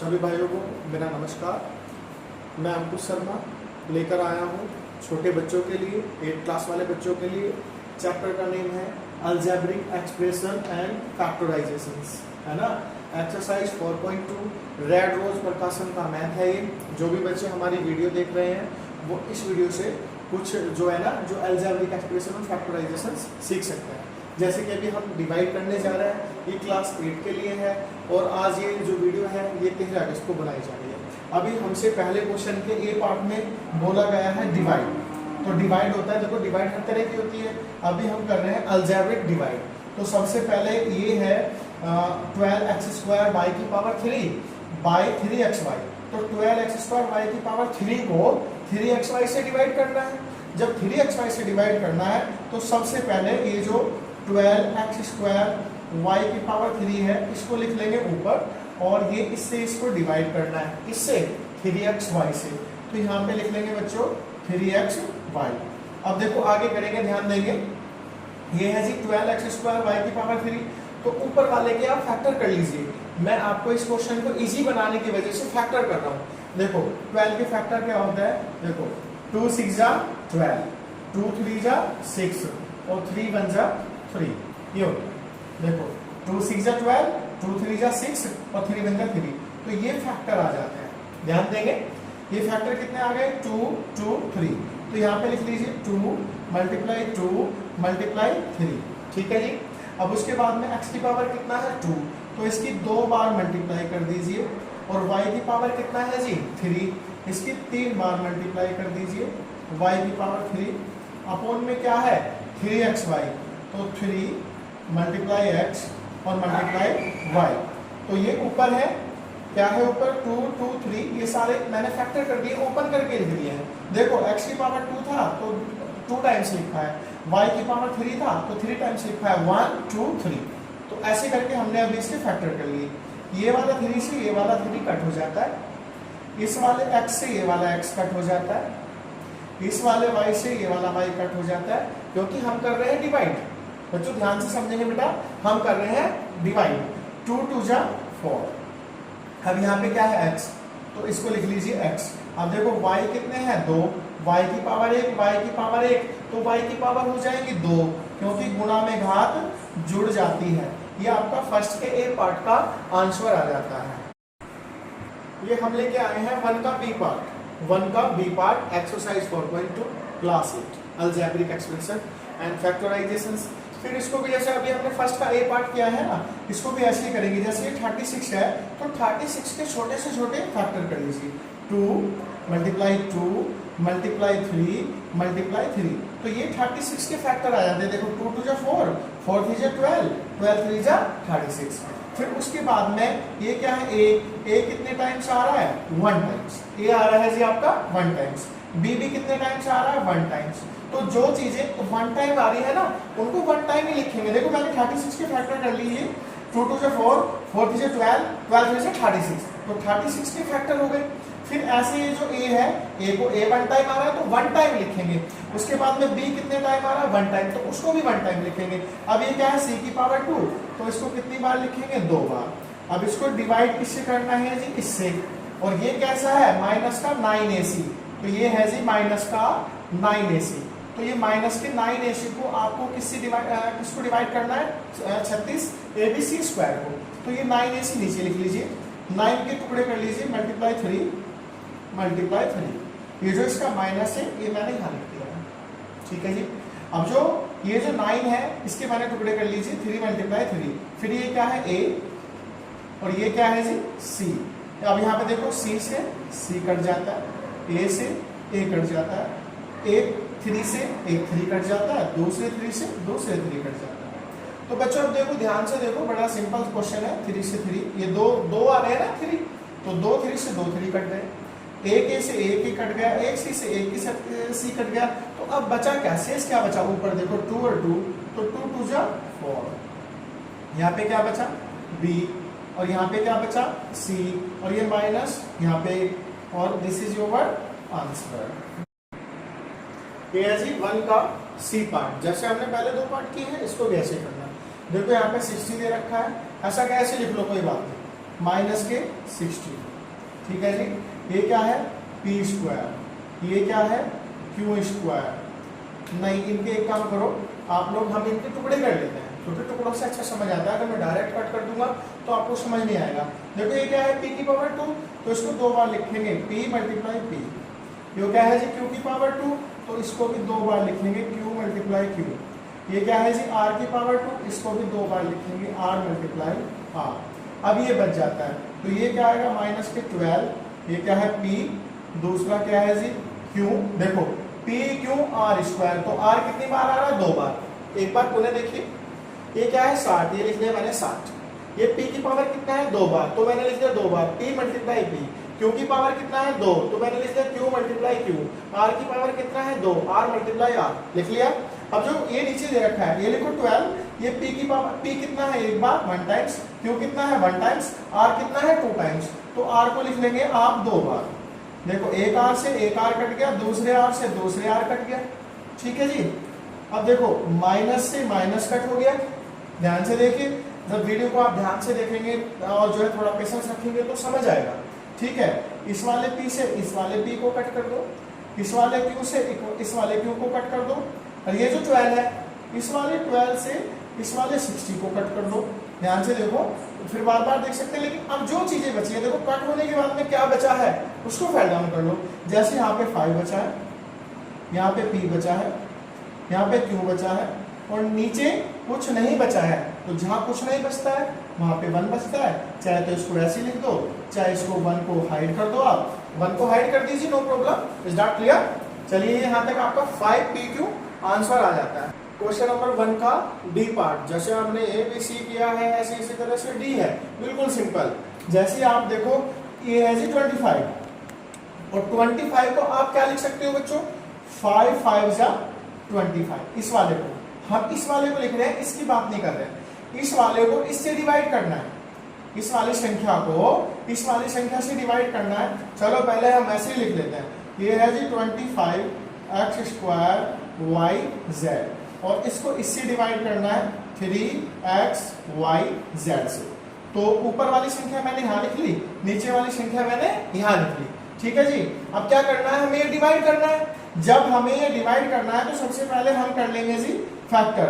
सभी भाइयों को मेरा नमस्कार। मैं अंकुश शर्मा लेकर आया हूँ छोटे बच्चों के लिए, 8th क्लास वाले बच्चों के लिए। चैप्टर का नेम है अलजेब्रिक एक्सप्रेशन एंड फैक्टराइजेशंस, है ना। एक्सरसाइज 4.2 रेड रोज प्रकाशन का मैथ है ये। जो भी बच्चे हमारी वीडियो देख रहे हैं वो इस वीडियो से कुछ जो है ना, जो अलजेब्रिक एक्सप्रेशन और फैक्टराइजेशंस सीख सकते हैं। जैसे कि अभी हम डिवाइड करने जा रहे हैं, ये क्लास 8 के लिए है और आज ये जो वीडियो है ये 13 अगस्त को बनाई जा रही है। अभी हमसे पहले क्वेश्चन के ए पार्ट में बोला गया है डिवाइड। तो डिवाइड होता है, देखो डिवाइड हर तरह की होती है। अभी हम कर रहे हैं अलजेब्रिक डिवाइड। तो सबसे पहले ये है 12x² y की पावर 3 बाई 3xy। तो 12x² y की पावर 3 को 3xy से डिवाइड करना है। जब 3xy से डिवाइड करना है तो सबसे पहले ये जो 12x² y की पावर 3 है इसको लिख लेंगे ऊपर, और ये इससे इसको डिवाइड करना है, इससे 3xy से। तो यहाँ पे लिख लेंगे बच्चों 3xy। अब देखो आगे करेंगे, ध्यान देंगे। ये है जी 12x² y की पावर 3। तो ऊपर वाले के आप फैक्टर कर लीजिए। मैं आपको इस क्वेश्चन को इजी बनाने की वजह से फैक्टर कर रहा हूँ। देखो 12 के फैक्टर क्या होता है, देखो 2 6 जा 12, 2 3 जा 6 और 3 1 जा 3। ये होता है, देखो 2 6 जा 12, 2 3 जा 6 और 3 1 जा 3। तो ये फैक्टर आ जाते हैं, ध्यान देंगे। ये फैक्टर कितने आ गए, 2 2 3। तो यहाँ पे लिख लीजिए 2 मल्टीप्लाई 2 मल्टीप्लाई 3, ठीक है जी। अब उसके बाद में x की पावर कितना है 2, तो इसकी 2 बार मल्टीप्लाई कर दीजिए। और y की पावर कितना है जी 3, इसकी 3 बार मल्टीप्लाई कर दीजिए। y की पावर 3 अपॉन में क्या है 3xy, तो 3 मल्टीप्लाई x और मल्टीप्लाई y। तो ये ऊपर है, क्या है ऊपर 2 2 3, ये सारे मैंने फैक्टर कर दिए, ओपन करके लिख दिए हैं। देखो x की पावर 2 था तो 2 टाइम्स लिखा है, y की पावर 3 था तो 3 टाइम्स लिखा है, 1 2 3। तो ऐसे करके हमने अभी इसके फैक्टर कर लिए। ये वाला 3 से ये वाला 3 कट हो जाता है, इस वाले x से ये वाला x कट हो जाता है, इस वाले y से ये वाला y कट हो जाता है, क्योंकि हम कर रहे हैं डिवाइड। बच्चों ध्यान से समझेंगे बेटा, हम कर रहे हैं डिवाइड। 2 2 जा 4। अब यहाँ पे क्या है x, तो इसको लिख लीजिए x। अब देखो y कितने हैं 2, y की पावर 1 y की पावर 1, तो y की पावर हो जाएगी 2, क्योंकि गुणा में घात जुड़ जाती है। ये आपका फर्स्ट के ए पार्ट का आंसर आ जाता है। ये हम लेके आए हैं 1 का बी पार्ट। 1 का B part exercise 4.2 class 8 algebraic expression and factorisations. फिर इसको भी जैसे अभी हमने फर्स्ट का ए पार्ट किया है ना, इसको भी ऐसे ही करेंगे। जैसे ये 36 है तो 36 के छोटे से छोटे फैक्टर कर लीजिए। 2 मल्टीप्लाई 2 मल्टीप्लाई 3 मल्टीप्लाई 3। तो ये 36 के फैक्टर आ जाते हैं। देखो 2 2 जा 4, 4 3 जा 12, 12 3 जा 36। फिर उसके बाद में ये क्या है ए कितने टाइम्स आ रहा है 1 टाइम्स। ए आ रहा है जी आपका 1 टाइम्स। बी भी कितने टाइम्स आ रहा है 1 टाइम्स। तो जो चीजें 1 टाइम आ रही है ना उनको 1 टाइम ही लिखेंगे। देखो मैंने 36 के फैक्टर कर लिए। 2 2 जा 4, 4 3 जा 12, 12 3 जा 36। तो 36 के फैक्टर हो गए। फिर ऐसे ये जो ए है, ए को ए 1 टाइम आ रहा है तो 1 टाइम लिखेंगे। उसके बाद में बी कितने टाइम आ रहा है 1 टाइम, तो उसको भी 1 टाइम लिखेंगे। अब ये क्या है सी की पावर 2, तो इसको कितनी बार लिखेंगे 2 बार। अब इसको डिवाइड किससे करना है जी, इससे। और ये कैसा है माइनस का 9ac, तो ये है जी माइनस का 9ac। तो ये माइनस के 9ac को आपको किसको डिवाइड करना है 36 abc² को। तो ये 9ac नीचे लिख लीजिए, 9 के टुकड़े कर लीजिए, मल्टीप्लाई 3 मल्टीप्लाई 3। ये जो इसका माइनस है ये मैंने यहाँ लिख दिया है, ठीक है जी। अब जो ये जो 9 है इसके मैंने टुकड़े कर लीजिए, 3 मल्टीप्लाई 3। फिर ये क्या है a और ये क्या है जी c। अब यहाँ पे देखो c से c कट जाता है, a से a कट जाता है, 1 3 से 1 3 कट जाता है, 2 से 3 से 2 से 3 कट जाता है। तो बच्चों अब देखो ध्यान से देखो, बड़ा सिंपल क्वेश्चन है। 3 से 3, ये दो आ रहे हैं ना 3, तो 2 3 से 2 3 कट गए, 1 a से 1 a कट गया, 1 c से 1 c कट गया। तो अब बचा क्या, शेष क्या बचा, ऊपर देखो 2 और 2, तो 2 2 जा 4। यहाँ पे क्या बचा b, और यहाँ पे क्या बचा c, और ये माइनस यहाँ पे, और दिस इज योर आंसर। ये है जी 1 का सी पार्ट। जैसे हमने पहले 2 पार्ट किए हैं, इसको भी ऐसे करना। देखो यहाँ पे 60 दे रखा है, ऐसा कैसे लिख लो कोई बात नहीं, माइनस के 60 ठीक है जी। ये क्या है पी स्क्वायर, ये क्या है क्यू स्क्वायर। नहीं, इनके एक काम करो आप लोग, हम इनके टुकड़े कर लेते हैं, छोटे टुकड़ों से अच्छा समझ आता है। अगर मैं डायरेक्ट कट कर दूंगा तो आपको समझ नहीं आएगा। देखो ये क्या है p की पावर 2, तो इसको दो बार लिखेंगे p मल्टीप्लाई p। ये क्या है जी q की पावर 2, तो इसको भी दो बार लिखेंगे q मल्टीप्लाई q। ये क्या है जी r की पावर 2, इसको भी दो बार लिखेंगे r मल्टीप्लाई r। अब ये बच जाता है, तो ये क्या आएगा माइनस के 12, ये क्या है p, दूसरा क्या है जी q। देखो p q r स्क्वायर, तो r कितनी बार आ रहा है, दो बार। एक बार पुनः देखिए, ये क्या है 60, ये लिख दिया मैंने 60। ये p की पावर कितना है, दो बार, तो मैंने लिख दिया दो बार p मल्टीप्लाई p। q की पावर कितना है, दो, तो मैंने लिख दिया q मल्टीप्लाई q। r की पावर कितना है, दो, r मल्टीप्लाई r लिख लिया। अब जो ये नीचे दे रखा है ये लिखो 12, ये p की पावर, p कितना है एक बार 1 टाइम्स, q कितना है 1 टाइम्स, r कितना है 2 टाइम्स, तो r को लिख लेंगे आप दो बार। देखो एक r से एक r कट गया, दूसरे r से दूसरे r कट गया, ठीक है जी। अब देखो माइनस से माइनस कट हो गया, ध्यान से देखिए, जब वीडियो को आप ध्यान से देखेंगे और जो है थोड़ा पेशेंस रखेंगे तो समझ आएगा, ठीक है। इस वाले p से इस वाले p को कट कर दो, इस वाले q से इस वाले q को कट कर दो, और ये जो 12 है इस वाले 12 से इस वाले 60 को कट कर दो। ध्यान से देखो, फिर बार बार देख सकते हैं, लेकिन अब जो चीजें बची है देखो, कट होने के बाद में क्या बचा है उसको फाइल डाउन कर लो। जैसे यहाँ पे 5 बचा है, यहाँ पे p बचा है, यहाँ पे q बचा है, और नीचे कुछ नहीं बचा है, तो जहां कुछ नहीं बचता है वहां पे 1 बचता है। चाहे तो इसको ऐसे लिख दो, चाहे इसको 1 को हाइड कर दो, आप 1 को हाइड कर दीजिए, no problem. Is that clear? चलिए यहाँ तक आपका 5pq आंसर आ जाता है। क्वेश्चन नंबर 1 का डी पार्ट, जैसे आपने ए बी सी किया है ऐसे इसी तरह से डी है, बिल्कुल सिंपल। जैसे आप देखो ये है जी 25, और 25 को आप क्या लिख सकते हो बच्चों, 5 5 जा 25। इस वाले को हम इस वाले को लिख रहे हैं, इसकी बात नहीं कर रहे हैं। इस वाले को इससे डिवाइड करना है, इस वाली संख्या को इस वाली संख्या से डिवाइड करना है। चलो पहले हम ऐसे ही लिख लेते हैं, ये है जी 25 x स्क्वायर y z, और इसको इससे डिवाइड करना है 3x y z से। तो ऊपर वाली संख्या मैंने यहाँ लिख ली, नीचे वाली संख्या मैंने यहाँ लिख ली, ठीक है जी। अब क्या करना है, हमें ये डिवाइड करना है। जब हमें ये डिवाइड करना है तो सबसे पहले हम कर लेंगे जी फैक्टर।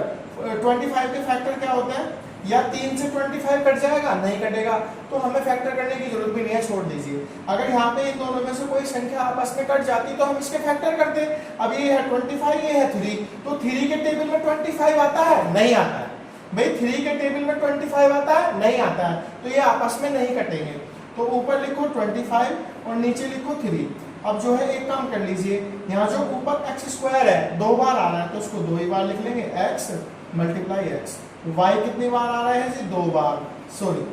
25 के फैक्टर क्या होते हैं, या 3 से 25 कट जाएगा, नहीं कटेगा, तो हमें फैक्टर करने की जरूरत भी नहीं है, छोड़ दीजिए। अगर यहाँ पे इन दोनों में से कोई संख्या आपस में कट जाती तो हम इसके फैक्टर करते। अब ये है 25, ये है 3, तो 3 के टेबल में 25 आता है, नहीं आता है भाई। 3 के टेबल में 25 आता है, नहीं आता है, तो ये आपस में नहीं कटेंगे। तो ऊपर लिखो 25 और नीचे लिखो 3। अब जो है एक काम कर लीजिए, यहाँ जो ऊपर x स्क्वायर है दो बार आ रहा है, तो उसको दो ही बार लिख लेंगे, x मल्टीप्लाई x। y कितनी बार आ रहा है जी, दो बार, सॉरी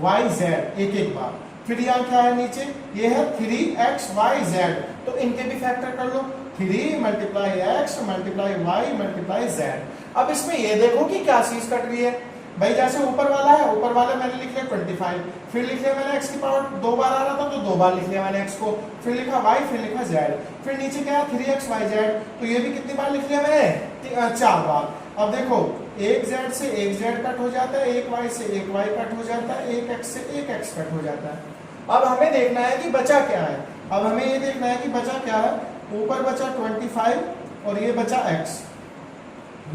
y z एक एक बार। फिर यहाँ क्या है नीचे, ये है 3x y z, तो इनके भी फैक्टर कर लो, 3 multiply x multiply y multiply z। अब इसमें ये देखो कि क्या चीज कट रही है भाई। जैसे ऊपर वाला है, ऊपर वाले मैंने लिख लिया 25, फिर लिख लिया मैंने x की पावर दो बार आ रहा था तो दो बार लिख लिया मैंने x को, फिर लिखा y, फिर लिखा z, फिर नीचे क्या है 3x y z, तो ये भी कितनी बार लिख लिया मैंने, 4 बार। अब देखो एक z से एक z कट हो जाता है, एक y से एक y कट हो जाता है, एक x से एक x कट हो जाता है। अब हमें देखना है कि बचा क्या है। अब हमें ये देखना है कि बचा क्या है, ऊपर बचा 25 और ये बचा x,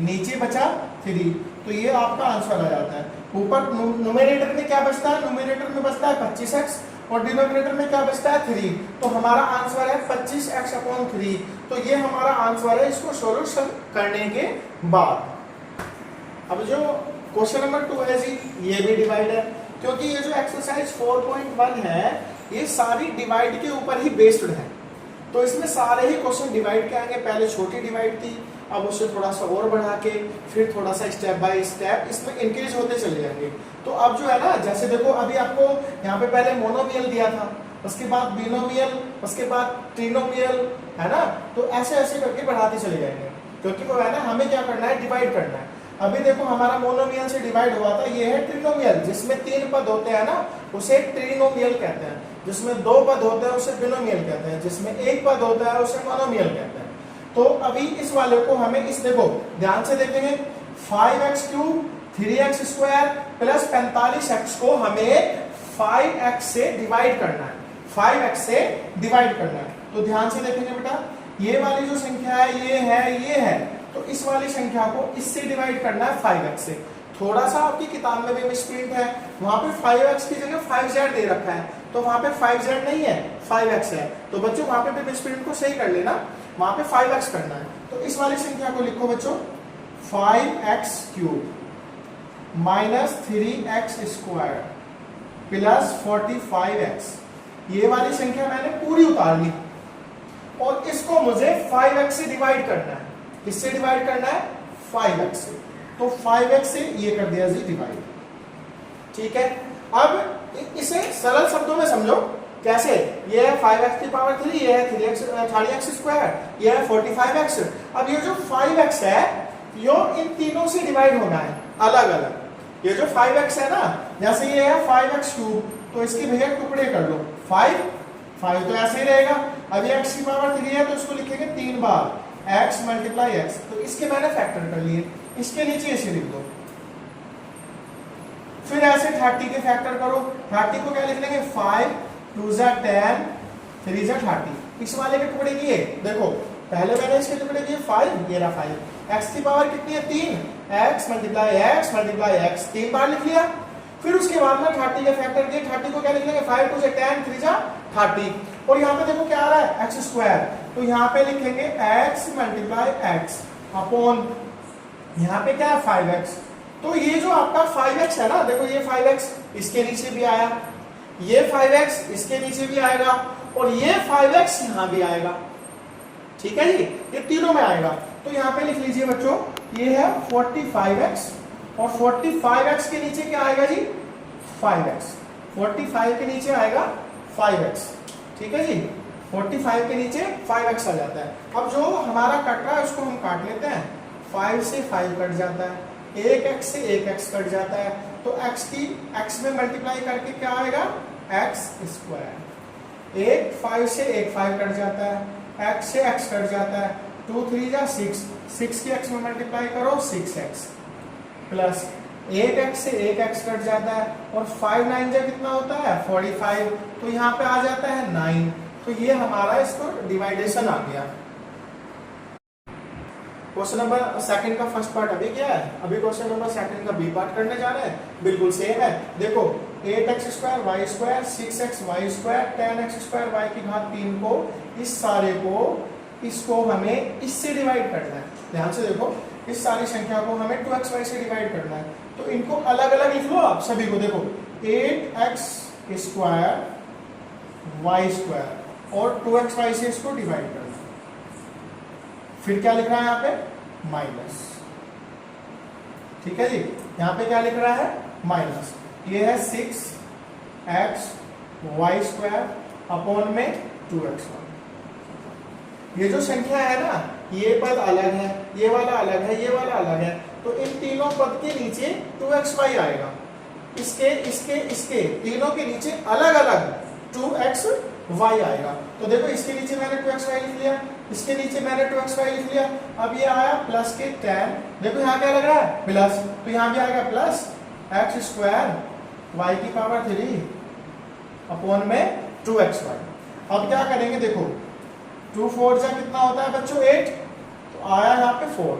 नीचे बचा 3, तो ये आपका आंसर आ जाता है। ऊपर न्यूमरेटर में क्या बचता है, न्यूमरेटर में बचता है 25x, और डिनोमिनेटर में क्या बचता है 3, तो हमारा आंसर है 25x अपॉन 3। तो ये हमारा आंसर है इसको सॉल्यूशन करने के बाद। अब जो क्वेश्चन नंबर 2 है जी, ये भी डिवाइड है, क्योंकि ये जो एक्सरसाइज 4.1 है ये सारी डिवाइड के ऊपर ही बेस्ड है, तो इसमें सारे ही क्वेश्चन डिवाइड के आएंगे। पहले छोटी डिवाइड थी, अब उससे थोड़ा सा और बढ़ा के फिर थोड़ा सा स्टेप बाय स्टेप इसमें इंक्रीज होते चले जाएंगे। तो अब जो है ना, जैसे देखो अभी आपको यहाँ पे पहले मोनोमियल दिया था, उसके बाद बिनोमियल, उसके बाद ट्रिनोमियल, है ना, तो ऐसे ऐसे करके बढ़ाते चले जाएंगे, क्योंकि वो है ना हमें क्या करना है, डिवाइड करना है। अभी देखो हमारा मोनोमियल से डिवाइड हुआ था, ये है ट्रिनोमियल, जिसमें 3 पद होते हैं ना उसे ट्रिनोमियल कहते हैं, जिसमें 2 पद होते हैं उसे बिनोमियल कहते हैं, जिसमें 1 पद होता है उसे मोनोमियल कहते हैं। तो अभी इस वाले को हमें इस, देखो ध्यान से देखेंगे, 5x cube 3x square plus 45x को हमें 5x से डिवाइड करना है। 5x से डिवाइड करना है। तो ध्यान से देखेंगे बेटा, ये वाली जो संख्या है ये है, तो इस वाली संख्या को इससे डिवाइड करना है 5x से। थोड़ा सा आपकी किताब में भी मिसप्रिंट है, वहां पे 5x की जगह 5z दे रखा है, तो वहां पे 5z नहीं है 5x है। तो बच्चों वहां पे भी मिसप्रिंट को सही कर लेना, वहां पे 5x करना है। तो इस वाली संख्या को लिखो बच्चों 5x cube minus 3x square plus 45x। ये वाली संख्या मैंने पूरी उतार ली और इसको मुझे 5x से डिवाइड करना है। किससे डिवाइड करना है? 5x से। तो 5x से ये कर दिया जी डिवाइड। ठीक है, अब इसे सरल शब्दों में समझो कैसे। ये है 5x की पावर 3, ये है 3x स्क्वायर, ये है 45x। अब ये जो 5x है यो इन तीनों से डिवाइड होना है अलग अलग। ये जो 5x है ना, जैसे ये है 5x क्यूब, तो इसके भैया टुकड़े कर लो 5 तो ऐसे ही रहेगा। अब ये x की पावर 3 है तो इसको लिखेंगे 3 बार x मल्टीप्लाई x। तो इसके मैंने फैक्टर कर लिए, इसके नीचे इसे लिख दो। फिर ऐसे 30 के फैक्टर करो। 30 को क्या लिख लेंगे? 5 2 जा 10 3 जा 30। इस वाले के टुकड़े किए, देखो पहले मैंने इसके टुकड़े किए 5, ये रहा 5। x की पावर कितनी है? 3, x मल्टीप्लाई x 3 बार लिख लिया। फिर उसके बाद में 30 के फैक्टर किए। 30 को क्या लिख लेंगे? 5 2 जा 10 3 जा 30। और यहाँ पे देखो क्या आ रहा है? x square. तो यहाँ पे लिखेंगे x मल्टीप्लाई x अपॉन यहाँ पे क्या है? 5x। तो ये जो आपका 5x है ना, देखो ये 5x इसके नीचे भी आया, ये 5x इसके नीचे भी आएगा और ये 5x यहाँ भी आएगा। ठीक है जी, ये तीनों में आएगा। तो यहाँ पे लिख लीजिए बच्चों, ये है 45x और 45x के नीचे क्या आएगा जी? 5x। 45 के नीचे आएगा 5x। ठीक है जी, 45 के नीचे 5x आ जाता है। अब जो हमारा कट रहा है उसको हम काट लेते हैं। 5 से 5 कट जाता है, 1x से 1x कट जाता है, तो x की x में मल्टीप्लाई करके क्या आएगा? x square. 5 से 5 कट जाता है, x से x कट जाता है, 2 3 जा 6 की x में मल्टीप्लाई करो 6x प्लस 1x से 1x कट जाता है और 5 9 जा कितना होता है? 45। तो यहाँ पे आ जाता है 9। तो ये हमारा इसको डिवाइडेशन आ गया। क्वेश्चन नंबर सेकंड का फर्स्ट पार्ट अभी क्या है? अभी क्वेश्चन नंबर सेकंड का बी पार्ट करने जा रहे हैं। बिल्कुल सेम है। देखो 8x square Y square 6x Y square 10x square Y की घात 3 को, इस सारे को इसको हमें इससे डिवाइड करना है। ध्यान से देखो, इस सारी संख्या को हमें 2xy से डिवाइड करना है। तो इनको अलग अलग लिख लो आप सभी को। देखो 8x स्क्वायर वाई स्क्वायर और 2xy से इसको डिवाइड करना है। फिर क्या लिख रहा है यहाँ पे? माइनस। ठीक है जी, यहाँ पे क्या लिख रहा है? माइनस। ये है 6x वाई स्क्वायर अपॉन में 2xy। ये जो संख्या है ना, ये पद अलग है, ये वाला अलग है, ये वाला अलग है, तो इन तीनों पद के नीचे 2xy आएगा। इसके तीनों के नीचे अलग अलग 2xy आएगा। तो देखो इसके नीचे मैंने 2xy लिख लिया, इसके नीचे मैंने 2xy लिख लिया। अब ये आया प्लस के 10, देखो यहाँ क्या लग रहा है? प्लस। तो यहाँ भी आएगा प्लस x स्क्वायर y की पावर 3 अपॉन में 2xy। अब क्या करेंगे? देखो 2 4 जा कितना होता है बच्चों? 8। तो आया यहाँ पे 4।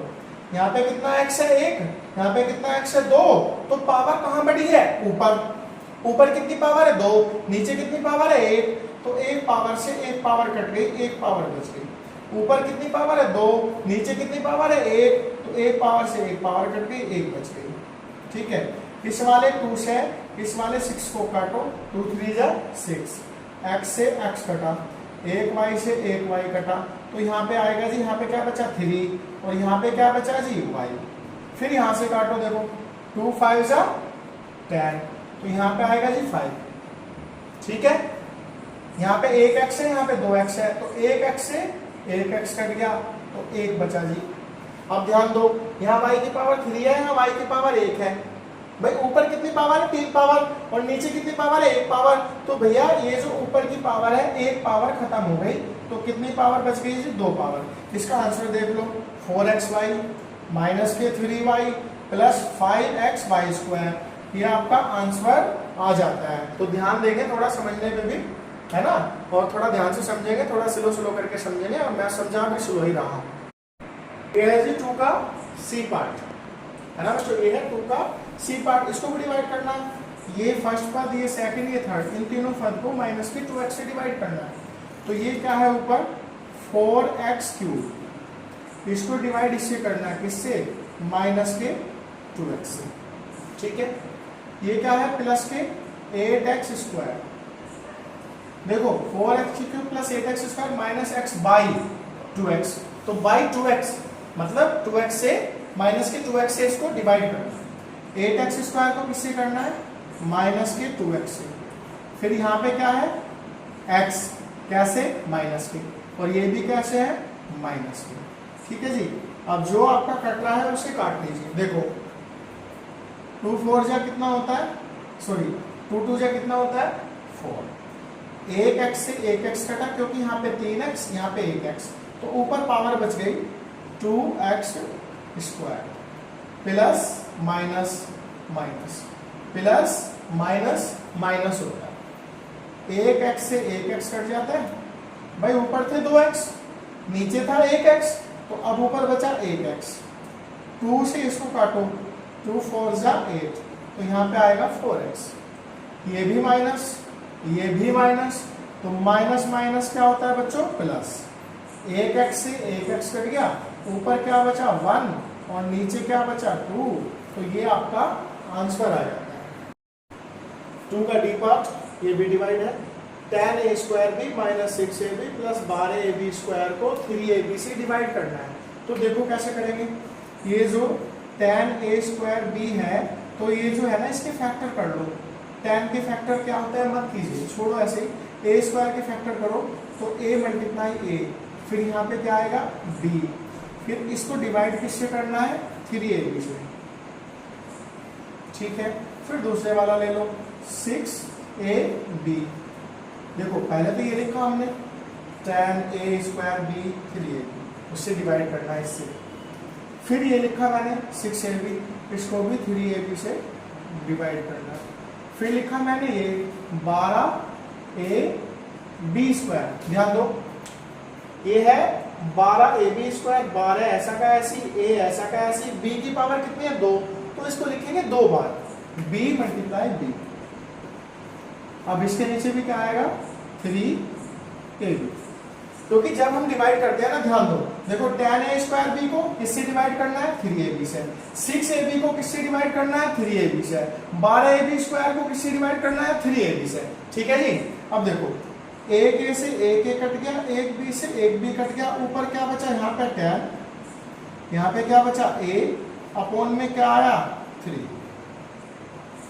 यहाँ पे कितना x है? 1। यहाँ पे कितना x है? 2। तो पावर कहाँ बढ़ी है? ऊपर कितनी पावर है? 2। नीचे कितनी पावर है? 1। तो एक पावर से एक पावर कट गई, एक पावर बच गई। ऊपर कितनी पावर है? 2। नीचे कितनी पावर है? 1। तो एक पावर से एक पावर कट गई, एक बच गई। ठीक है, इस वाले 2 से इस वाले 6 को काटो, 2 3 जा 6। x से x कटा, 1 y से 1 y कटा, तो यहाँ पे आएगा जी, यहाँ पे क्या बचा? 3 और यहाँ पे क्या बचा जी? y। फिर यहाँ से काटो, देखो 2 5 जा 10, तो यहाँ पे आएगा जी 5। ठीक है, यहाँ पे 1x है, यहाँ पे 2x है, तो 1x से 1x कट गया, तो 1 बचा जी। अब ध्यान दो, यहाँ y की पावर 3 है, यहाँ y की पावर 1 है। भाई ऊपर कितनी पावर है? 3 पावर, और नीचे कितनी पावर है? 1 पावर। तो भैया ये जो ऊपर की पावर है, 1 पावर खत्म हो गई, तो कितनी पावर बच गई जी? 2 पावर। इसका आंसर देख लो, 4xy माइनस के 3y प्लस 5xy स्क्वायर। ये आपका आंसर आ जाता है। तो ध्यान देंगे, थोड़ा समझने में भी है ना। और थोड़ा ध्यान से समझेंगे, थोड़ा स्लो स्लो करके समझेंगे, और मैं समझा भी स्लो ही रहा हूँ। ये है जी 2 का सी पार्ट, है ना बच्चों, ये है 2 का सी पार्ट। इसको भी डिवाइड करना है, ये फर्स्ट पद, ये सेकंड, ये थर्ड, इन तीनों पद को माइनस के 2x से डिवाइड करना है। तो ये क्या है ऊपर 4x³, इसको डिवाइड इससे करना है, किससे, माइनस के 2x से, ठीक है। ये क्या है प्लस के 8x², देखो 4x³ plus 8x² minus x by 2x, तो बाई 2x मतलब 2x से माइनस के 2x से इसको डिवाइड करना है। 8x² को किससे करना है, माइनस के 2x से। फिर यहाँ पे क्या है x, कैसे, माइनस के, और ये भी कैसे है, माइनस के, ठीक है जी। अब जो आपका कट रहा है उसे काट लीजिए। देखो 2 4 जा कितना होता है, सॉरी 2 2 जा कितना होता है 4, 1x से 1x कटा, क्योंकि यहाँ पे 3x, यहाँ पे 1x, तो ऊपर पावर बच गई 2x² plus minus minus plus minus minus होता है। 1x से 1x कट जाता है भाई, ऊपर थे 2x, नीचे था 1x, तो अब ऊपर बचा 1x। 2 से इसको काटो, 2 4 जा 8, तो यहाँ पे आएगा 4x। ये भी माइनस, ये भी माइनस, तो माइनस माइनस क्या होता है बच्चों, प्लस। 1x से 1x कट गया, ऊपर क्या बचा 1 और नीचे क्या बचा 2, तो ये आपका आंसर आ जाता है। 2 का डी पार्ट, ये भी डिवाइड है, tan a² minus 6ab plus 12ab² को 3ab से डिवाइड करना है। तो देखो कैसे करेंगे, ये जो tan a² है, तो ये जो है ना इसके फैक्टर कर लो। tan के फैक्टर क्या होता है मत कीजिए, छोड़ो ऐसे ही, a² के फैक्टर करो तो a मल्टीप्लाई a, फिर यहाँ पे क्या आएगा b, फिर इसको डिवाइड किससे करना है 3ab से, ठीक है। फिर दूसरे वाला ले लो 6ab, देखो पहले तो ये लिखा हमने tan a² 3ab, उससे डिवाइड करना है इससे। फिर ये लिखा मैंने 6ab, इसको भी 3ab से डिवाइड करना है। फिर लिखा मैंने ये 12ab², ध्यान दो ये है 12ab², 12 ऐसा का ऐसी, a ऐसा का ऐसी, b की पावर कितनी है 2, तो इसको लिखेंगे 2 बार, b मल्टीप्लाई b। अब इसके नीचे भी क्या आएगा 3ab, क्योंकि जब हम डिवाइड करते हैं ना, ध्यान दो, देखो tan a² को किससे डिवाइड करना है 3ab से, 6ab को किससे डिवाइड करना है 3ab से, 12ab² को किससे डिवाइड करना है 3ab से, ठीक है जी। अब देखो एक a से एक a कट गया, एक b से एक b कट गया, ऊपर क्या बचा यहाँ पे tan, यहाँ पे क्या बचा a, अपॉन में क्या आया 3,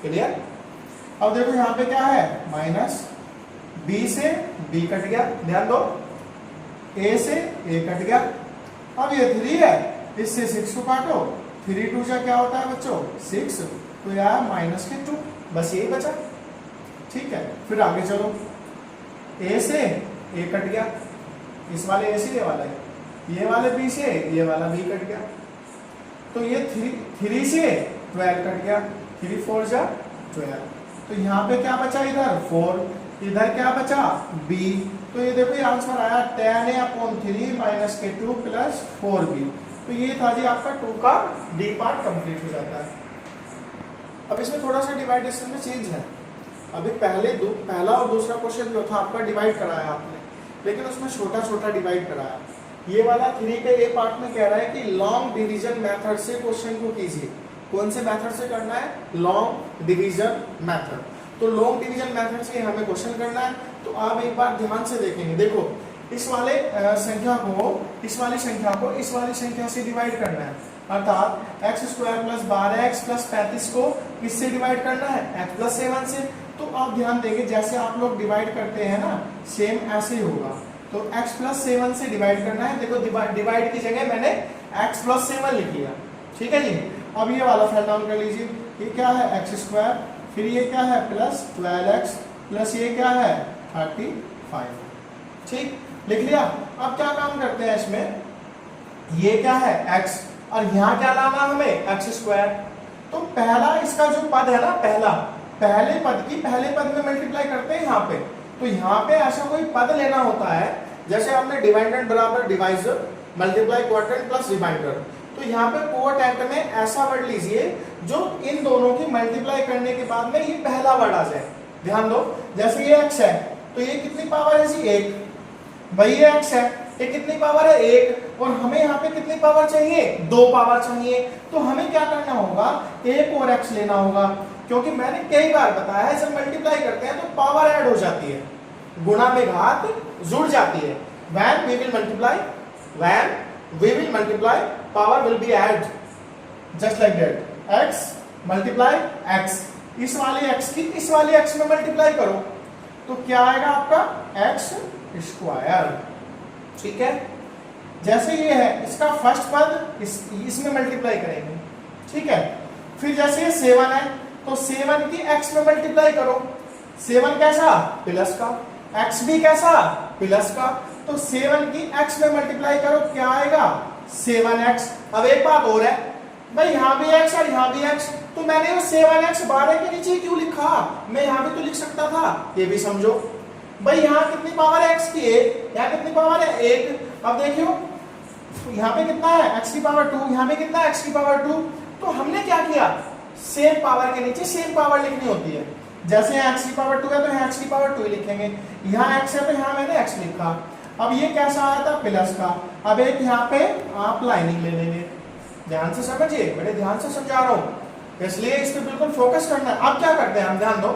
क्लियर। अब देखो यहाँ पे क्या है माइनस, b से b कट गया, ध्यान दो, a से a कट गया, अब ये 3 है, इससे 6 को काटो, 3 2 जा क्या होता है बच्चों 6, तो यह आया माइनस के 2, बस यही बचा, ठीक है। फिर आगे चलो, a से a कट गया, इस वाले a से ये वाला है, ये वाले b से ये वाला b कट गया, तो ये 3 से 12 कट गया, 3 4 जा 12, तो यहाँ पे क्या बचा इधर 4, इधर क्या बचा b, तो ये देखो ये आंसर आया tan a/3 माइनस के 2 प्लस 4b। तो ये था जी आपका 2 का डी पार्ट कंप्लीट हो जाता है। अब इसमें थोड़ा सा डिवाइडेशन में चेंज है, अभी पहला और दूसरा क्वेश्चन जो था आपका डिवाइड कराया आपने, लेकिन उसमें छोटा छोटा डिवाइड कराया। ये वाला 3 के ए पार्ट में कह रहा है कि लॉन्ग डिवीजन मेथड से क्वेश्चन को कीजिए। कौन से मेथड से करना है, लॉन्ग डिवीजन मेथड। तो लॉन्ग डिवीजन मेथड से हमें क्वेश्चन करना है, तो आप एक बार ध्यान से देखेंगे, देखो इस वाले संख्या को इस वाली संख्या को इस वाली संख्या से डिवाइड करना है, अर्थात x² प्लस 12x प्लस 35 को किससे डिवाइड करना है x प्लस 7 से। तो आप ध्यान देंगे जैसे आप लोग डिवाइड करते हैं ना, सेम ऐसे ही होगा। तो x प्लस 7 से डिवाइड करना है, देखो डिवाइड की जगह मैंने x प्लस 7 लिख लिया, ठीक है जी। अब ये वाला फाइल डाउन कर लीजिए, ये क्या है x², फिर ये क्या है प्लस 12x प्लस ये क्या है 35, ठीक लिख लिया। अब क्या काम करते हैं इसमें, ये क्या है x और यहाँ क्या लाना हमें x²। तो पहला इसका जो पद है ना, पहले पद में मल्टीप्लाई करते हैं यहाँ पे, तो यहाँ पे ऐसा कोई पद लेना होता है, जैसे आपने डिवाइडेंड बराबर divisor, multiply quadrant plus remainder, तो यहाँ पे कोटेंट में ऐसा वर्ड लीजिए जो इन दोनों की मल्टीप्लाई करने के बाद में ये पहला वर्ड आ जाए। ध्यान दो, जैसे ये x है तो ये कितनी पावर है जी 1, भाई ये x है, ये कितनी पावर है 1, और हमें यहाँ पे कितनी पावर चाहिए 2 पावर चाहिए। तो हमें क्या करना होगा, 1 और x लेना होगा, क्योंकि मैंने कई बार बताया है जब मल्टीप्लाई करते हैं तो पावर ऐड हो जाती है, गुणा में घात जुड़ जाती है। when we will multiply power will be add just like that, x multiply x, इस वाले x की इस वाले x में मल्टीप्लाई करो तो क्या आएगा आपका x स्क्वायर। ठीक है, जैसे ये है इसका फर्स्ट पद इसमें मल्टीप्लाई करेंगे। ठीक है, फिर जैसे ये 7 है तो 7 की x में मल्टीप्लाई करो, 7 कैसा प्लस का, x भी कैसा प्लस का, तो 7 की x में मल्टीप्लाई करो क्या आएगा 7x। अब एक बात और है भाई, यहाँ भी x और यहाँ भी x, तो मैंने वो 7x 12 के नीचे क्यों लिखा, मैं यहाँ भी तो लिख सकता था, ये भी समझो। भाई यहाँ कितनी पावर है x की 1, यहाँ कितनी पावर है 1। अब देखियो यहाँ पे कितना है x की पावर 2, यहाँ पे कितना है x की पावर 2। तो हमने क्या किया, सेम पावर के नीचे सेम पावर लिखनी होती है। जैसे यहाँ x की पावर 2 है तो यहाँ x की पावर 2 ही लिखेंगे, यहाँ x है तो यहाँ मैंने x लिखा। अब ये कैसा आया था प्लस का, अब एक यहाँ पे आप लाइनिंग ले लेंगे, ध्यान से समझिए, बड़े ध्यान से समझा रहा हूं इसलिए इस पे बिल्कुल फोकस करना है। अब क्या करते हैं हम, ध्यान दो,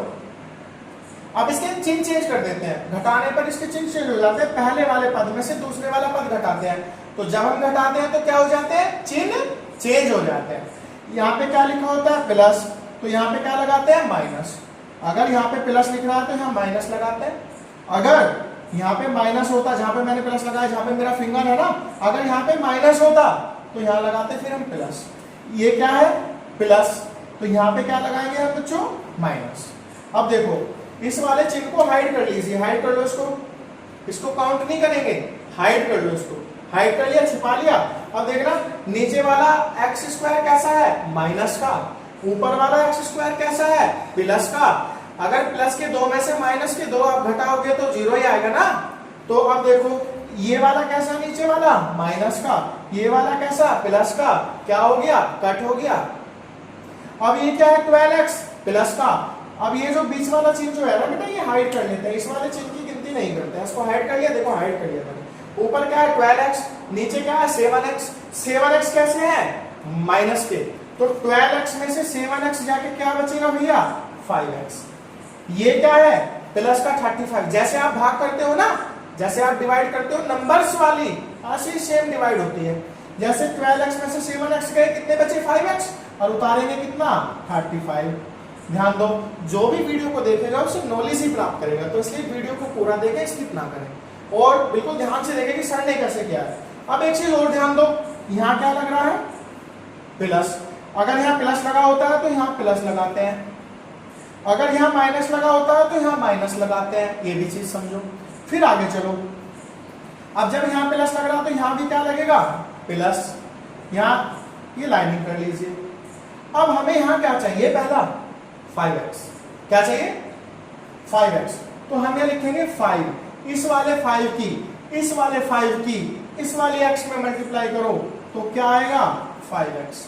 अब इसके चिन्ह चेंज कर देते हैं, घटाने पर इसके चिन्ह चेंज हो जाते हैं, पहले वाले पद में से दूसरे वाला पद घटाते हैं, तो जब हम घटाते हैं तो क्या हो जाते हैं, चिन्ह चेंज हो जाते हैं। यहाँ पे क्या लिखा होता है प्लस, तो यहाँ पे क्या लगाते हैं माइनस, अगर यहाँ पे प्लस लिख रहा है तो यहाँ माइनस लगाते हैं, अगर यहाँ पे माइनस होता, जहां पे मैंने प्लस लगाया जहां पे मेरा फिंगर है ना, अगर यहाँ पे माइनस होता तो यहाँ लगाते फिर हम प्लस, ये क्या है प्लस, तो यहाँ पे क्या लगाएंगे हम बच्चों माइनस। अब देखो इस वाले चिन्ह को हाइड कर लीजिए, हाइड कर लो इसको काउंट नहीं करेंगे, हाइड कर लो इसको, हाइड कर लिया, छिपा लिया। अब देखना नीचे वाला एक्स स्क्वायर कैसा है माइनस का, ऊपर वाला एक्स स्क्वायर कैसा है प्लस का। अगर प्लस के 2 में से माइनस के 2 आप घटाओगे तो 0 ही आएगा ना। तो अब देखो ये वाला कैसा, नीचे वाला माइनस का, ये वाला कैसा प्लस का, क्या हो गया कट हो गया। अब ये क्या है 12x प्लस का। अब ये जो बीच वाला चिन्ह जो है ना बेटा, ये हाइड कर लेते हैं, इस वाले चिन्ह की गिनती नहीं करते हैं, इसको हाइड कर लिया, देखो हाइड कर लिया मैंने। ऊपर क्या है 12x, नीचे क्या है 7x, 7x कैसे है माइनस के, तो 12x में से 7x जाके क्या बचेगा भैया 5x। ये क्या है प्लस का 35, जैसे आप भाग करते हो ना, जैसे आप डिवाइड करते हो नंबर्स वाली, ऐसे सेम डिवाइड होती है। जैसे 12x में से 7x गए, कितने बचे 5x, और उतारेंगे कितना 35। ध्यान दो, जो भी वीडियो को देखेगा उसे नॉलेज ही प्राप्त करेगा, तो इसलिए वीडियो को पूरा देखें, स्किप ना करें और बिल्कुल ध्यान से देखें कि सर ने कैसे किया है। अब एक चीज और ध्यान दो, यहाँ क्या लग रहा है प्लस, अगर यहाँ प्लस लगा होता है तो यहाँ प्लस लगाते हैं, अगर यहाँ माइनस लगा होता है तो यहाँ माइनस लगाते हैं, ये भी चीज समझो। फिर आगे चलो, अब जब यहाँ प्लस लग रहा तो यहाँ भी क्या लगेगा प्लस, यहाँ ये लाइनिंग कर लीजिए। अब हमें यहाँ क्या चाहिए, पहला 5x, क्या चाहिए 5x, तो हम ये लिखेंगे 5, इस वाले 5 की इस वाले 5 की इस वाले x में मल्टीप्लाई करो तो क्या आएगा 5x,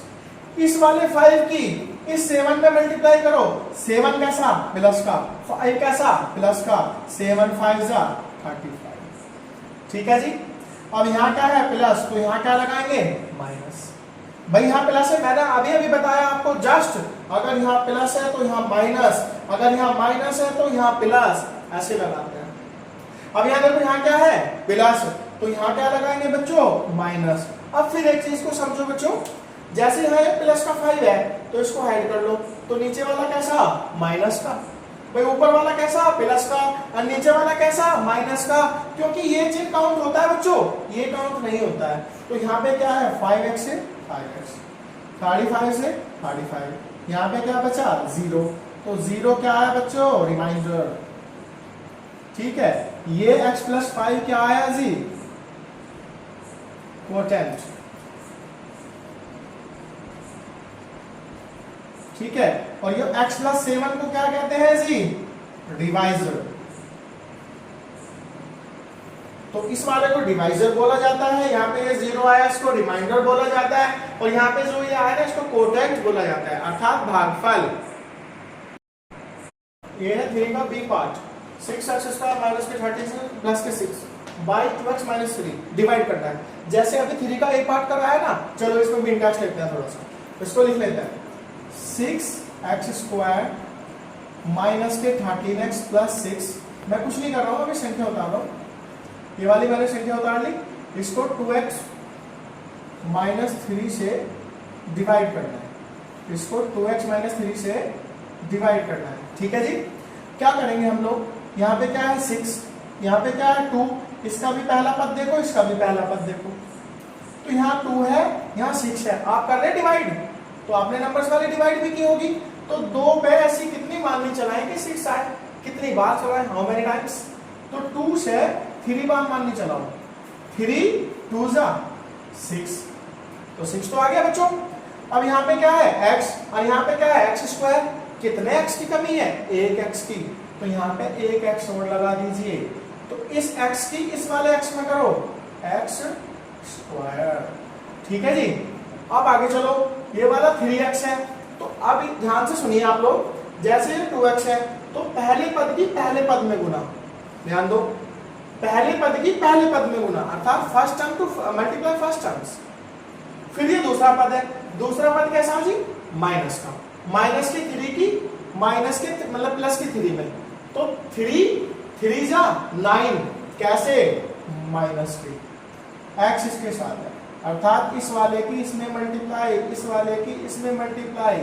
इस वाले 5 की इस 7 में मल्टीप्लाई करो, 7 कैसा प्लस का, 5 कैसा प्लस का, 7 5 जा 35। ठीक है जी। अब यहाँ क्या है प्लस, तो यहाँ क्या लगाएंगे माइनस। भाई यहाँ प्लस है, मैंने अभी बताया आपको जस्ट, अगर यहाँ प्लस है तो यहाँ माइनस, अगर यहाँ माइनस है तो यहाँ प्लस, ऐसे लगाते हैं। अब यहाँ देखो यहाँ क्या है प्लस, तो यहाँ क्या लगाएंगे बच्चों माइनस। अब फिर एक चीज को समझो बच्चों, जैसे यहाँ प्लस का 5 है तो इसको हाइड कर लो, तो नीचे वाला कैसा माइनस का, भाई ऊपर वाला कैसा प्लस का, और नीचे वाला कैसा माइनस का, क्योंकि ये चीज काउंट होता है बच्चों, ये काउंट नहीं होता है। तो यहाँ पे क्या है 5x से 5x, 35 से 35, यहाँ पे क्या बचा 0, तो 0 क्या है बच्चों रिमाइंडर। ठीक है, ये x प्लस 5 क्या आया जी क्वोटेंट। ठीक है, और ये x प्लस 7 को क्या कहते हैं जी डिवाइजर। तो इस वाले को डिवाइजर बोला जाता है, यहाँ पे ये 0 आया इसको रिमाइंडर बोला जाता है, और यहाँ पे जो ये आया ना इसको कोटेक्ट बोला जाता है, अर्थात भागफल। ये है 3 का बी पार्ट, 6x² माइनस के 30 प्लस के 6 बाई 2x माइनस 3 डिवाइड करना है। जैसे अभी 3 का ए पार्ट कराया ना, चलो इसको भी इंटरेस्ट लेते हैं थोड़ा सा, इसको लिख लेते हैं 6x² माइनस के 13x प्लस 6। मैं कुछ नहीं कर रहा हूँ, अभी संख्या उतार रहा हूँ, ये वाली मैंने संख्या उतार ली, इसको 2x माइनस 3 से डिवाइड करना है, इसको 2x माइनस 3 से डिवाइड करना है। ठीक है जी, क्या करेंगे हम लोग, यहाँ पे क्या है 6, यहाँ पे क्या है 2, इसका भी पहला पद देखो, इसका भी पहला पद देखो, तो यहाँ 2 है, यहाँ 6 है, आप कर रहे डिवाइड, तो आपने नंबर्स वाली डिवाइड भी की होगी, तो 2 पे ऐसी कितनी माननी चलाएं कि 6 आए, कितनी बार चलाएं, हाउ मेनी टाइम्स, तो 2 से 3 बार माननी चलाओ, 3 2 जा 6, तो 6 तो आ गया बच्चों। अब यहाँ पे क्या है x, और यहाँ पे क्या है x², कितने x की कमी है, 1x की, तो यहाँ पे 1x और लगा दीजिए, तो इस x की इस वाले x में करो x²। ठीक है जी, अब आगे चलो, ये वाला 3x है, तो अब ध्यान से सुनिए आप लोग, जैसे 2x है तो पहले पद की पहले पद में गुना, ध्यान दो, पहले पद की पहले पद में गुना, अर्थात first term to multiply first terms. फिर ये दूसरा पद है, दूसरा पद कैसा जी, माइनस का, माइनस के 3 की, माइनस के मतलब प्लस के 3 में, तो 3 जा 9, कैसे, माइनस के, x इसके साथ है, अर्थात इस वाले की इसमें मल्टीप्लाई, इस वाले की इसमें मल्टीप्लाई।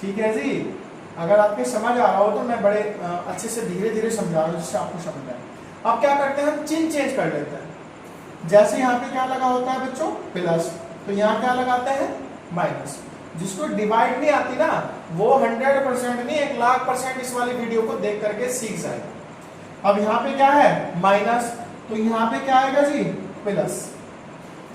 ठीक है जी, अगर आपके समझ आ रहा हो तो मैं बड़े अच्छे से धीरे धीरे समझा रहा हूँ जिससे आपको समझ आए। अब क्या करते हैं, हम चिन्ह चेंज कर लेते हैं, जैसे यहाँ पे क्या लगा होता है बच्चों, प्लस, तो यहाँ क्या लगाते हैं, माइनस। जिसको डिवाइड नहीं आती ना, वो 100% नहीं 1,00,000% इस वाली वीडियो को देख करके सीख जाए। अब यहाँ पे क्या है, माइनस, तो यहाँ पे क्या आएगा जी, प्लस।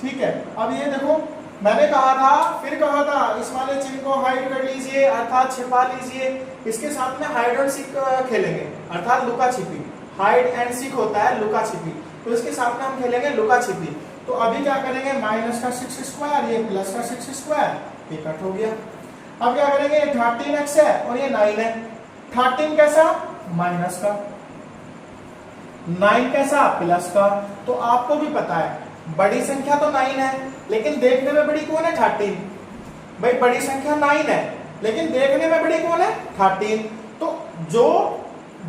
ठीक है, अब ये देखो, मैंने कहा था, फिर कहा था, इस वाले चिन्ह को हाइड कर लीजिए, अर्थात छिपा लीजिए, इसके साथ में हाइड एंड सीक खेलेंगे, अर्थात लुका छिपी, हाइड एंड सीक होता है लुका छिपी, तो इसके साथ में हम खेलेंगे लुका छिपी। तो अभी क्या करेंगे, माइनस का 6², ये प्लस का 6², ये कट हो गया। अब क्या करेंगे, 13x है और ये 9 है, 13 कैसा, माइनस का, 9 कैसा, प्लस का। तो आपको भी पता है बड़ी संख्या तो 9 है, लेकिन देखने में बड़ी कौन है, 13। भाई बड़ी संख्या 9 है, लेकिन देखने में बड़ी कौन है, 13। तो जो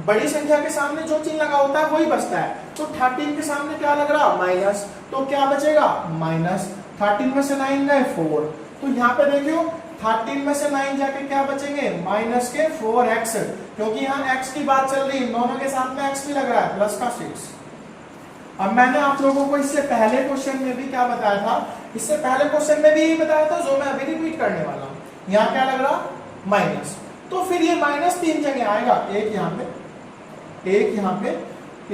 बड़ी संख्या के सामने जो चिन्ह लगा होता है वही बचता है, तो 13 के सामने क्या लग रहा, माइनस, तो क्या बचेगा, माइनस। 13 में से 9 गए 4, तो यहाँ पे देखियो 13 में से 9 जाके क्या बचेंगे, माइनस के 4x, क्योंकि यहाँ x की बात चल रही है, दोनों के साथ में x भी लग रहा है, प्लस का 6। अब मैंने आप लोगों को इससे पहले क्वेश्चन में भी क्या बताया था, इससे पहले क्वेश्चन में भी यही बताया था जो मैं अभी रिपीट करने वाला हूँ। यहाँ क्या लग रहा, माइनस, तो फिर ये माइनस 3 जगह आएगा, एक यहाँ पे, एक यहाँ पे,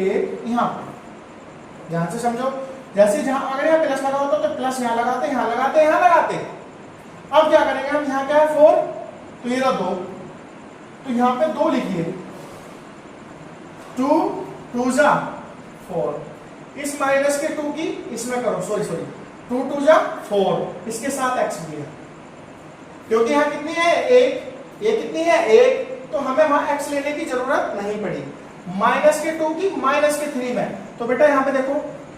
एक यहाँ पे। ध्यान से समझो, जैसे जहां अगर यहाँ प्लस लगा होता तो प्लस यहाँ लगाते, यहाँ लगाते, यहाँ लगाते। अब क्या करेंगे हम, यहाँ क्या है 4, तो ये रहा 2, तो यहाँ पे 2 लिखिए, 2 2 जा 4, इस माइनस के 2 की इसमें करो, सॉरी 2 2 जा 4, इसके साथ x भी है, क्योंकि यहाँ कितनी है, 1, ये कितनी है, 1, तो हमें वहां x लेने की जरूरत नहीं पड़ी। माइनस के 2 की माइनस के 3 में, तो बेटा यहाँ पे देखो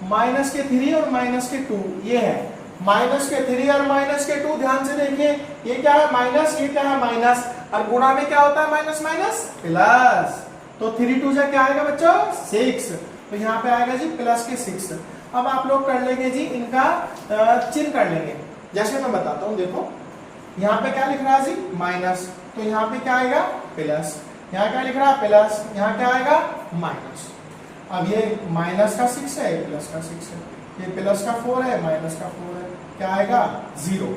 माइनस के 3 और माइनस के 2, ये है माइनस के 3 और माइनस के 2। ध्यान से देखिए, ये क्या है माइनस, ये क्या है माइनस, और गुणा में क्या होता है, माइनस माइनस प्लस, तो 3 2 जा क्या आएगा बच्चों, 6, तो यहाँ पे आएगा जी प्लस के 6। अब आप लोग कर लेंगे जी इनका चिन्ह कर लेंगे, जैसे मैं बताता हूँ। देखो यहाँ पे क्या लिख रहा है जी, माइनस, तो यहाँ पे क्या आएगा, प्लस, यहाँ क्या लिख रहा है, प्लस, यहाँ क्या आएगा, माइनस। अब ये माइनस का 6 है, ये प्लस का 6 है, ये प्लस का 4 है, माइनस का 4 है, क्या आएगा, 0,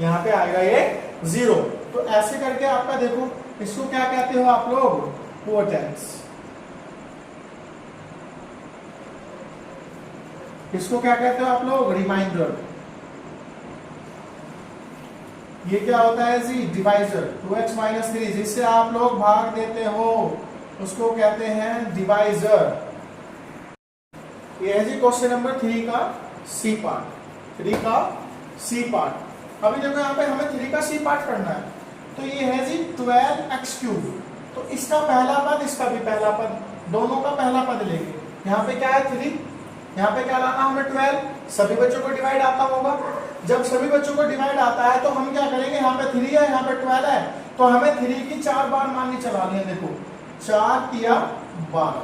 यहाँ पे आएगा ये 0। तो ऐसे करके आपका देखो, इसको क्या कहते हो आप लोग, पोटेंस। इसको क्या कहते हो आप लोग, रिमाइंडर। ये क्या होता है जी, डिवाइजर। 2x माइनस 3, जिससे आप लोग भाग देते हो उसको कहते हैं डिवाइजर। ये है जी क्वेश्चन नंबर 3 का सी पार्ट, 3 का सी पार्ट। अभी देखो यहाँ पे हमें 3 का सी पार्ट करना है। तो ये है जी 12x3। तो इसका पहला पद, इसका भी पहला पद, दोनों का पहला पद लेंगे। यहाँ पे क्या है 3, यहाँ पे क्या लाना हमें 12। सभी बच्चों को डिवाइड आता होगा। जब सभी बच्चों को डिवाइड आता है तो हम क्या करेंगे, यहाँ पे 3 है, यहाँ पे 12 है, तो हमें 3 की 4 बार माननी चलानी है। देखो 4 तिया 12,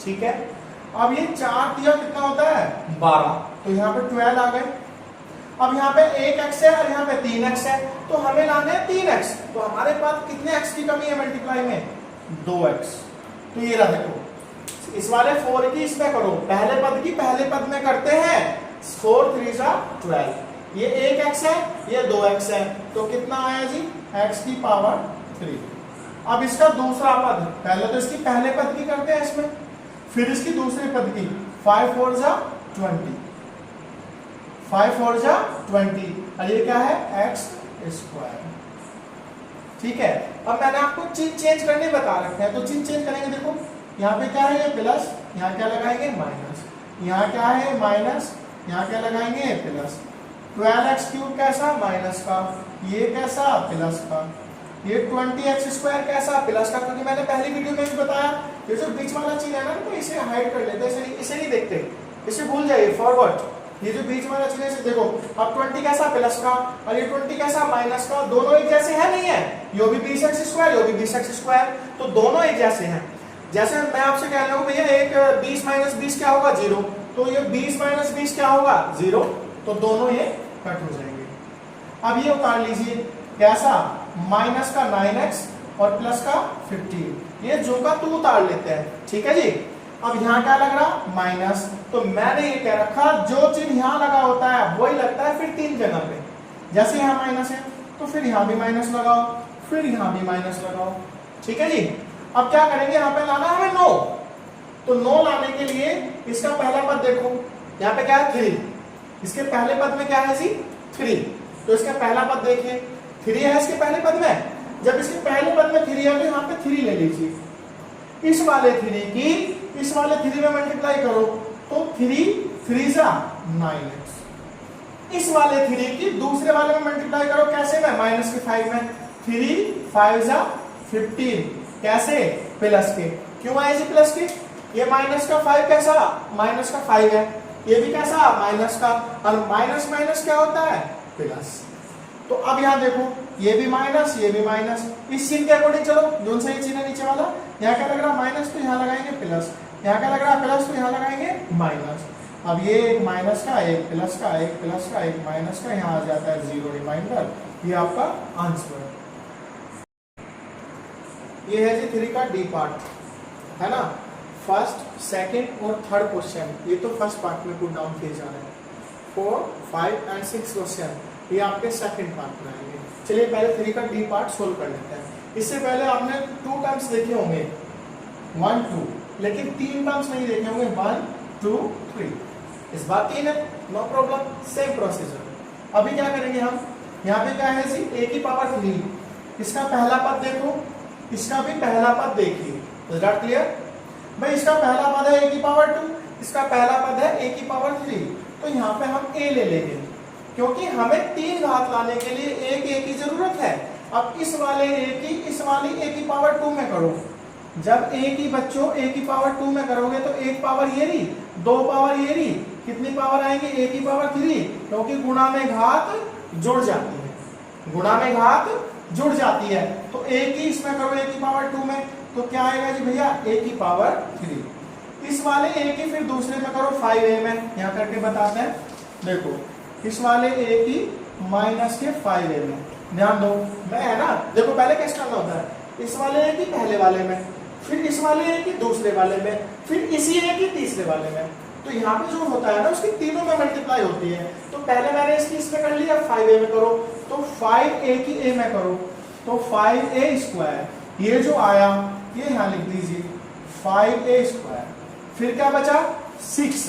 ठीक है। अब ये 4 तिया कितना होता है 12, तो यहाँ पे 12 आ गए। अब यहाँ पे 1x है और यहाँ पे 3x है, तो हमें लाने हैं 3x। तो हमारे पास कितने x की कमी है मल्टीप्लाई में, 2x। तो ये रहा देखो, इस वाले 4 की इसमें करो, पहले पद की पहले पद में करते हैं। 4 3 जा 12, ये 1x है, ये 2x है, तो कितना आया जी x की पावर 3। अब इसका दूसरा पद, पहले तो इसकी पहले पद की करते हैं इसमें, फिर इसकी दूसरे पद की। 5 4 जा 20, 5 4 जा 20, और ये क्या है x स्क्वायर, ठीक है। अब मैंने आपको चीज चेंज करने बता रखे हैं, तो चीज चेंज करेंगे। देखो यहाँ पे क्या है, ये प्लस, यहाँ क्या लगाएंगे माइनस, यहाँ क्या है माइनस, यहाँ क्या लगाएंगे प्लस। 12x³ कैसा माइनस का, ये कैसा प्लस का, ये 20x स्क्वायर कैसा प्लस का, क्योंकि मैंने पहली वीडियो में भी बताया ये जो बीच वाला चीज है ना, तो इसे हाइड कर लेते हैं, इसे नहीं देखते, इसे भूल जाइए फॉरवर्ड। ये जो बीच वाला चीज है देखो, अब 20 कैसा प्लस का और ये 20 कैसा माइनस का, दोनों एक जैसे है नहीं है, यो भी 20x स्क्वायर, यो भी 20x स्क्वायर, तो दोनों एक जैसे हैं। जैसे मैं आपसे कह रहा हूँ भैया एक 20 माइनस 20 क्या होगा 0, तो ये 20 माइनस 20 क्या होगा 0, तो दोनों ये कट हो जाएंगे। अब ये उतार लीजिए कैसा, माइनस का 9x और प्लस का 15, ये जो का तू उतार लेते हैं, ठीक है जी। अब यहाँ क्या लग रहा माइनस, तो मैंने ये कह रखा जो चिन्ह यहाँ लगा होता है वही लगता है फिर 3 जगह पे। जैसे यहाँ माइनस है तो फिर यहाँ भी माइनस लगाओ, फिर यहाँ भी माइनस लगाओ, ठीक है जी। अब क्या करेंगे, यहाँ पे लाना हमें 9, तो 9 लाने के लिए इसका पहला पद देखो, यहाँ पे क्या है 3, इसके पहले पद में क्या है जी 3, तो इसका पहला पद देखिए 3 है इसके पहले पद में। जब इसके पहले पद में 3 है तो यहाँ पे 3 ले लीजिए, इस वाले 3 की इस वाले 3 में मल्टीप्लाई करो, तो 3 3 जा 9x। इस वाले 3 की दूसरे वाले में मल्टीप्लाई करो, कैसे में माइनस के 5 में, 3 5 जा 15, कैसे प्लस के, क्यों आए जी प्लस के, ये माइनस का 5 कैसा माइनस का 5 है, ये भी कैसा माइनस का, और माइनस माइनस क्या होता है प्लस। तो अब यहाँ देखो ये भी माइनस ये भी माइनस, इस चिन्ह के अकॉर्डिंग चलो, जो सा ये चिन्ह है नीचे वाला, यहाँ क्या लग रहा माइनस तो यहाँ लगाएंगे प्लस, यहाँ क्या लग रहा प्लस तो यहाँ लगाएंगे माइनस। अब ये एक माइनस का एक प्लस का एक प्लस का एक माइनस का, यहाँ आ जाता है 0 रिमाइंडर, ये आपका आंसर ये है जी 3 का डी पार्ट, है ना। फर्स्ट सेकंड और थर्ड क्वेश्चन ये तो फर्स्ट पार्ट में पुट डाउन किए जा रहे हैं। 4 5 एंड 6 क्वेश्चन ये आपके सेकंड पार्ट में आएंगे। चलिए पहले 3 का डी पार्ट सोल्व कर लेते हैं। इससे पहले आपने 2 टर्म्स देखे होंगे 1 2, लेकिन 3 टर्म्स नहीं देखे होंगे 1 2 3। इस बार 3 है, नो प्रॉब्लम, सेम प्रोसीजर। अभी क्या करेंगे हम, यहाँ पे क्या है जी a की पावर 3, इसका पहला पद देखो, इसका भी पहला पद देखिए, इज दैट क्लियर भाई। इसका पहला पद है a की पावर 2, इसका पहला पद है a की पावर 3, तो यहाँ पे हम a ले लेंगे, क्योंकि हमें 3 घात लाने के लिए एक a की जरूरत है। अब इस वाले a की इस वाली a की पावर 2 में करो, जब a की बच्चों a की पावर 2 में करोगे तो एक पावर ये रही, 2 पावर ये रही, कितनी पावर आएंगे a की पावर 3, क्योंकि गुणा में घात जुड़ जाती है, गुणा में घात जुड़ जाती है। तो a की इसमें करो a की पावर 2 में, तो क्या आएगा जी भैया a की पावर 3। इस वाले a की फिर दूसरे में करो 5a में, यहाँ करके बताते हैं। देखो इस वाले a की माइनस के 5a में, ध्यान दो मैं है ना, देखो पहले कैसे करना होता है, इस वाले a की पहले वाले में, फिर इस वाले a की दूसरे वाले में, फिर इसी a की तीसरे वाले में। तो यहाँ पे जो होता है ना उसकी तीनों में मल्टीप्लाई होती है। तो पहले मैंने इसकी इसमें कर लिया 5a में करो, तो 5a की a में करो, तो 5a स्क्वायर, ये जो आया ये यहाँ लिख दीजिए 5a स्क्वायर, फिर क्या बचा 6,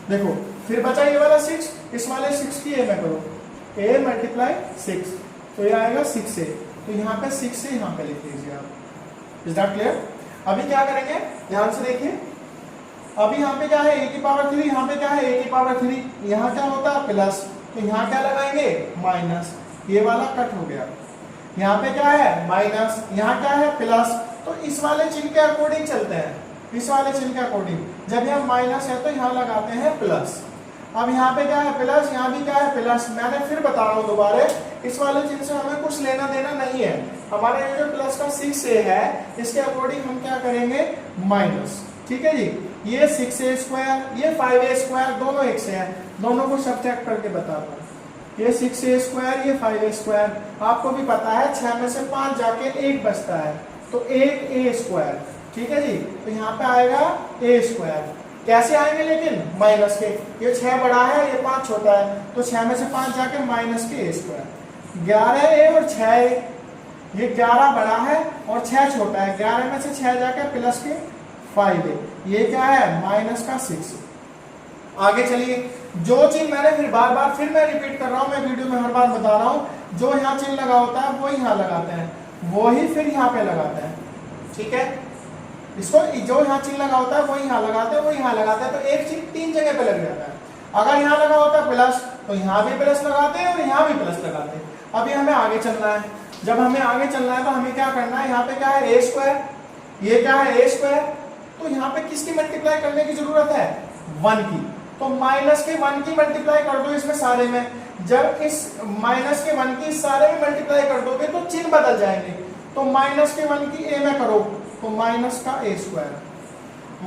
देखो फिर बचा ये वाला 6, इस वाले 6 की a में करो, a मल्टीप्लाई 6, तो ये आएगा 6a, तो यहाँ पे 6 से यहाँ पे लिख लीजिए आप। Is that clear. अभी क्या करेंगे ध्यान से देखिए, अब यहाँ पे क्या है a की पावर 3, यहाँ पे क्या है a की पावर 3, यहाँ क्या होता है प्लस, तो यहाँ क्या लगाएंगे माइनस, ये वाला कट हो गया। यहाँ पे क्या है माइनस, यहाँ क्या है प्लस, तो इस वाले चिन्ह के अकॉर्डिंग चलते हैं, इस वाले चिन्ह के अकॉर्डिंग। जब यहाँ माइनस है तो यहाँ लगाते हैं प्लस। अब यहाँ पे क्या है प्लस, यहाँ भी क्या है प्लस। मैंने फिर बता रहा हूँ दोबारा, इस वाले चिन्ह से हमें कुछ लेना देना नहीं है। हमारे ये जो प्लस का 6a है इसके अकॉर्डिंग हम क्या करेंगे माइनस, ठीक है जी। ये 6a स्क्वायर, ये 5a स्क्वायर, दोनों एक से है, दोनों को सब्ट्रैक्ट करके बता रहा हूँ। ये 6a स्क्वायर, ये 5a स्क्वायर, आपको भी पता है 6 में से 5 जाके 1 बचता है, तो 8a स्क्वायर, ठीक है जी। तो यहाँ पे आएगा a स्क्वायर। कैसे आएंगे लेकिन माइनस के, ये 6 बड़ा है ये 5 छोटा है, तो 6 में से 5 जाके माइनस के a स्क्वायर। 11a और 6a, ये 11 बड़ा है और 6 छोटा है, 11 में से 6 जाके प्लस के 5a, ये क्या है माइनस का 6। आगे चलिए, जो चीज मैंने फिर बार बार फिर मैं रिपीट कर रहा हूँ, मैं वीडियो में हर बार बता रहा हूँ, जो यहाँ चिन्ह लगा होता है वो यहाँ लगाते हैं, वो ही फिर यहाँ पे लगाते हैं, ठीक है। इसको जो यहाँ चिन्ह लगा होता है वो यहाँ लगाते हैं, वो यहाँ लगाते हैं, तो एक चिन्ह 3 जगह पे लग जाता है। अगर यहाँ लगा होता है प्लस तो यहाँ भी प्लस लगाते हैं और यहाँ भी प्लस लगाते हैं। अभी हमें आगे चलना है, जब हमें आगे चलना है तो हमें क्या करना है, यहाँ पे क्या है a स्क्वायर, ये क्या है a स्क्वायर, तो यहाँ पे किसकी मल्टीप्लाई करने की जरूरत है 1 की, तो माइनस के 1 की मल्टीप्लाई कर दो इसमें सारे में। जब इस माइनस के 1 की सारे में मल्टीप्लाई कर दोगे तो चिन्ह बदल जाएंगे, तो माइनस के 1 की a में करो तो माइनस का a स्क्वायर,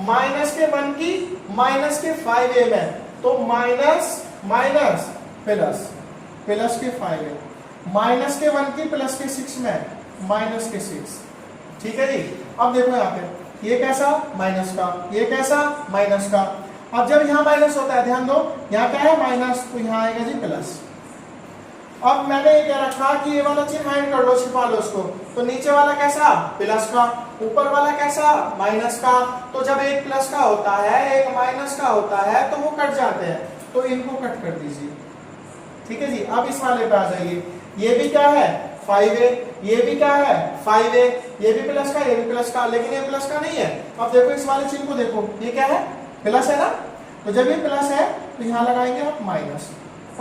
माइनस के 1 की माइनस के 5a में तो माइनस माइनस प्लस, प्लस के 5a, माइनस के 1 की प्लस के 6 में माइनस के 6, ठीक है जी। अब देखो यहाँ पे ये कैसा माइनस का, ये कैसा माइनस का। अब जब यहाँ माइनस होता है ध्यान दो, यहाँ क्या है माइनस, तो यहाँ आएगा जी प्लस। अब मैंने ये क्या रखा कि ये वाला चिन्ह हाइड कर लो, छिपा लो उसको, तो नीचे वाला कैसा प्लस का, ऊपर वाला कैसा माइनस का। तो जब एक प्लस का होता है एक माइनस का होता है तो वो कट जाते हैं, तो इनको कट कर दीजिए, ठीक है जी। अब इस वाले पे आ जाइए, ये भी क्या है 5a, ये भी क्या है 5a, ये भी प्लस का, ये भी प्लस का, लेकिन ये प्लस का नहीं है। अब देखो इस वाले चिन्ह को देखो, ये क्या है प्लस है ना, तो जब ये प्लस है तो यहाँ लगाएंगे आप माइनस,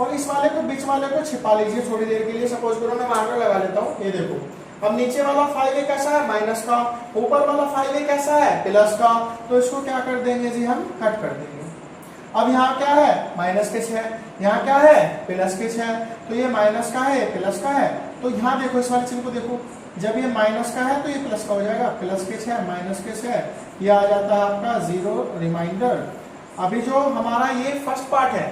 और इस वाले को बीच वाले को छिपा लीजिए थोड़ी देर के लिए। सपोज करो मैं मार्कर लगा लेता हूँ, ये देखो। अब नीचे वाला 5a कैसा है माइनस का, ऊपर वाला 5a कैसा है प्लस का, तो इसको क्या कर देंगे जी हम कट कर देंगे। अब यहाँ क्या है माइनस के 6, यहाँ क्या है प्लस के 6, तो ये माइनस का है प्लस का है, तो यहाँ देखो इस वाले चिन्ह को देखो, जब ये माइनस का है तो ये प्लस का हो जाएगा, प्लस के 6 माइनस के 6, ये आ जाता है आपका 0 रिमाइंडर। अभी जो हमारा ये फर्स्ट पार्ट है,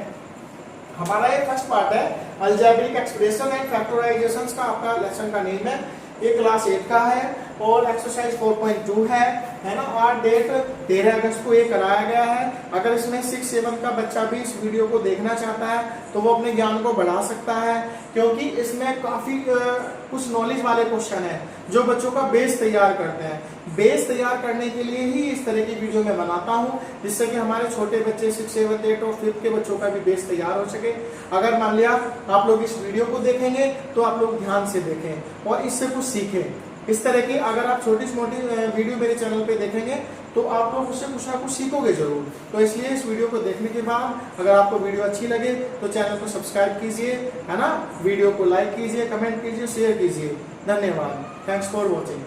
हमारा ये फर्स्ट पार्ट है अलजेब्रिक एक्सप्रेशन एंड फैक्टराइजेशंस का, आपका लेसन का नेम है, ये क्लास 8 का है और एक्सरसाइज 4.2 है ना। आज डेट 13 अगस्त को ये कराया गया है। अगर इसमें 6-7 का बच्चा भी इस वीडियो को देखना चाहता है तो वो अपने ज्ञान को बढ़ा सकता है, क्योंकि इसमें काफी कुछ नॉलेज वाले क्वेश्चन है जो बच्चों का बेस तैयार करते हैं। बेस तैयार करने के लिए ही इस तरह की वीडियो मैं बनाता हूँ, जिससे कि हमारे छोटे बच्चे 6, 7, 8 और 5th के बच्चों का भी बेस तैयार हो सके। अगर मान लिया आप लोग इस वीडियो को देखेंगे तो आप लोग ध्यान से देखें और इससे कुछ सीखें। इस तरह की अगर आप छोटी मोटी वीडियो मेरे चैनल पे देखेंगे तो आप लोग उससे कुछ ना कुछ सीखोगे जरूर। तो इसलिए इस वीडियो को देखने के बाद अगर आपको वीडियो अच्छी लगे तो चैनल को सब्सक्राइब कीजिए, है ना, वीडियो को लाइक कीजिए, कमेंट कीजिए, शेयर कीजिए। धन्यवाद, थैंक्स फॉर वॉचिंग।